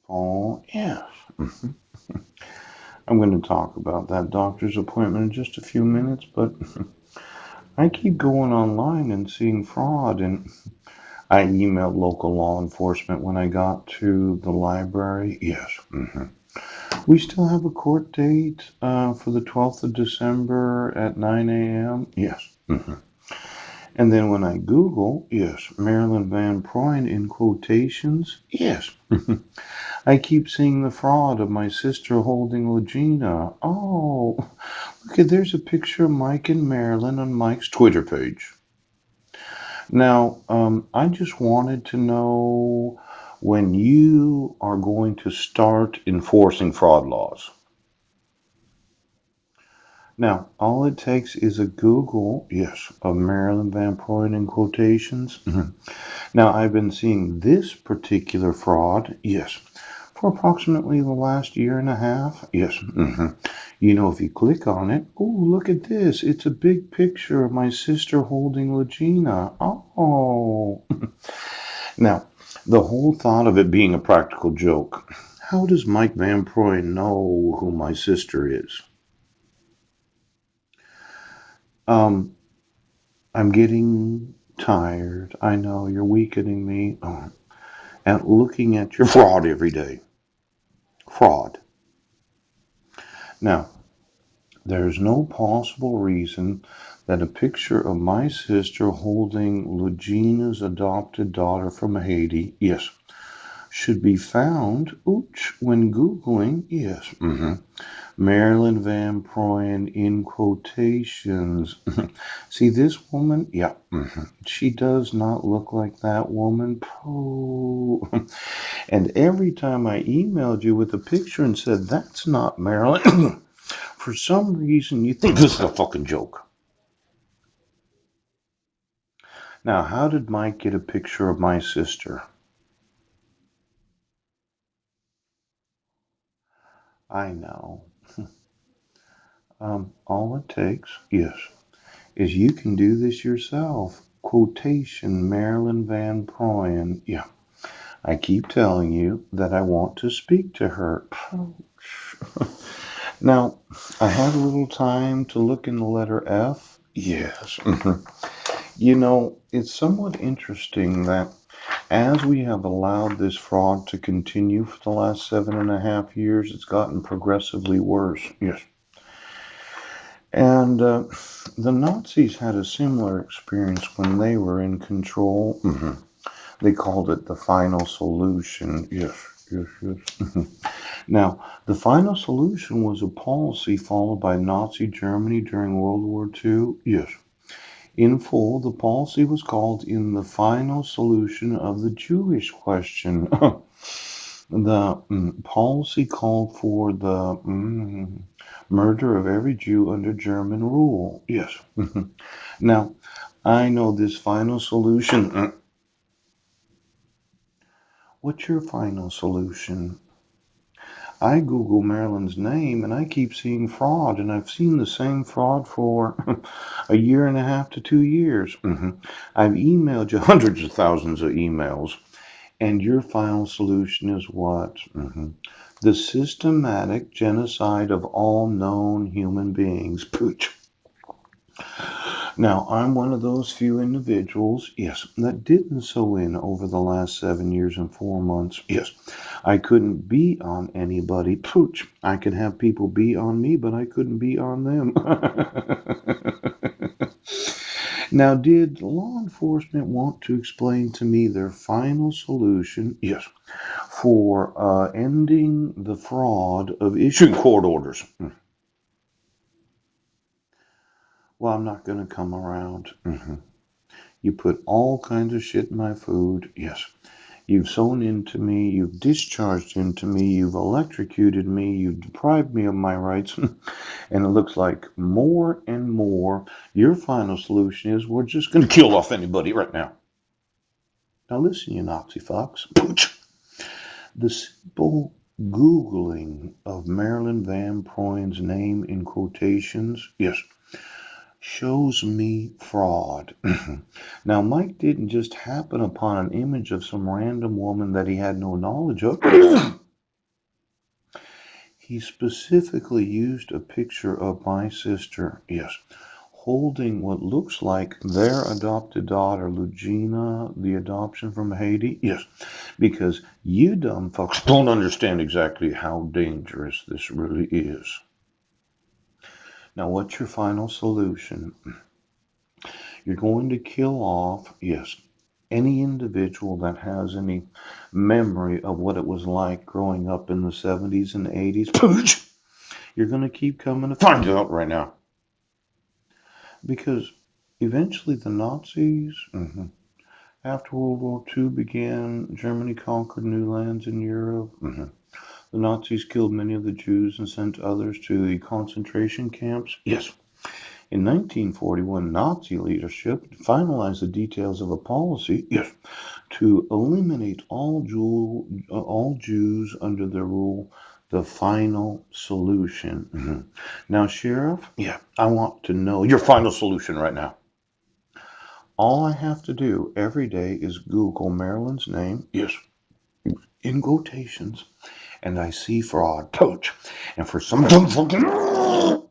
Paul. Yes. I'm going to talk about that doctor's appointment in just a few minutes, but I keep going online and seeing fraud, and I emailed local law enforcement when I got to the library. Yes. We still have a court date for the 12th of December at 9 a.m. Yes. And then when I Google, yes, Marilyn Van Proyn in quotations, yes. I keep seeing the fraud of my sister holding Legina. Oh, look at there's a picture of Mike and Marilyn on Mike's Twitter page. Now, I just wanted to know when you are going to start enforcing fraud laws. Now, all it takes is a Google, yes, of Marilyn Van Proyn in quotations. Now, I've been seeing this particular fraud, yes, for approximately the last year and a half. Yes. You know, if you click on it, oh, look at this. It's a big picture of my sister holding Legina. Oh. Now, the whole thought of it being a practical joke. How does Mike Van Proy know who my sister is? Um, I'm getting tired. I know you're weakening me at looking at your fraud every day. Fraud. Now, there's no possible reason that a picture of my sister holding Legina's adopted daughter from Haiti, yes, should be found, ooch, when Googling, yes, Marilyn Van Proyn in quotations. See this woman? Yeah, she does not look like that woman. Oh. And every time I emailed you with a picture and said, that's not Marilyn, for some reason you think this is a fucking joke. Now, how did Mike get a picture of my sister? I know. All it takes, yes, is you can do this yourself. Quotation Marilyn Van Proyn. Yeah, I keep telling you that I want to speak to her. Now, I had a little time to look in the letter F. Yes. You know, it's somewhat interesting that as we have allowed this fraud to continue for the last 7.5 years, it's gotten progressively worse. Yes. And the Nazis had a similar experience when they were in control. They called it the final solution. Yes, yes, yes. Now, the final solution was a policy followed by Nazi Germany during World War II. Yes. In full, the policy was called in the final solution of the Jewish question. The policy called for the murder of every Jew under German rule. Yes. Now, I know this final solution. What's your final solution? I Google Marilyn's name and I keep seeing fraud, and I've seen the same fraud for a year and a half to 2 years. I've emailed you hundreds of thousands of emails, and your final solution is what? The systematic genocide of all known human beings. Pooch. Now, I'm one of those few individuals, yes, that didn't sew in over the last 7 years and 4 months. Yes, I couldn't be on anybody. Pooch. I could have people be on me, but I couldn't be on them. Now, did law enforcement want to explain to me their final solution? Yes, for ending the fraud of issuing court orders. Well, I'm not going to come around. You put all kinds of shit in my food. Yes. You've sewn into me. You've discharged into me. You've electrocuted me. You've deprived me of my rights. And it looks like more and more your final solution is we're just going to kill off anybody right now. Now listen, you Nazi fucks. The simple Googling of Marilyn Van Proyn's name in quotations, yes, shows me fraud. Now, Mike didn't just happen upon an image of some random woman that he had no knowledge of. He specifically used a picture of my sister, yes, holding what looks like their adopted daughter, Lugina, the adoption from Haiti. Yes, because you dumb folks don't understand exactly how dangerous this really is. Now, what's your final solution? You're going to kill off, yes, any individual that has any memory of what it was like growing up in the 70s and 80s. You're going to keep coming to find out right now. Because eventually the Nazis, after World War II began, Germany conquered new lands in Europe. The Nazis killed many of the Jews and sent others to the concentration camps. Yes. In 1941, Nazi leadership finalized the details of a policy, yes, to eliminate all Jews under their rule, the final solution. Now, Sheriff, yeah, I want to know your final solution right now. All I have to do every day is Google Marilyn's name, yes, in quotations, and I see fraud, coach. And for some fucking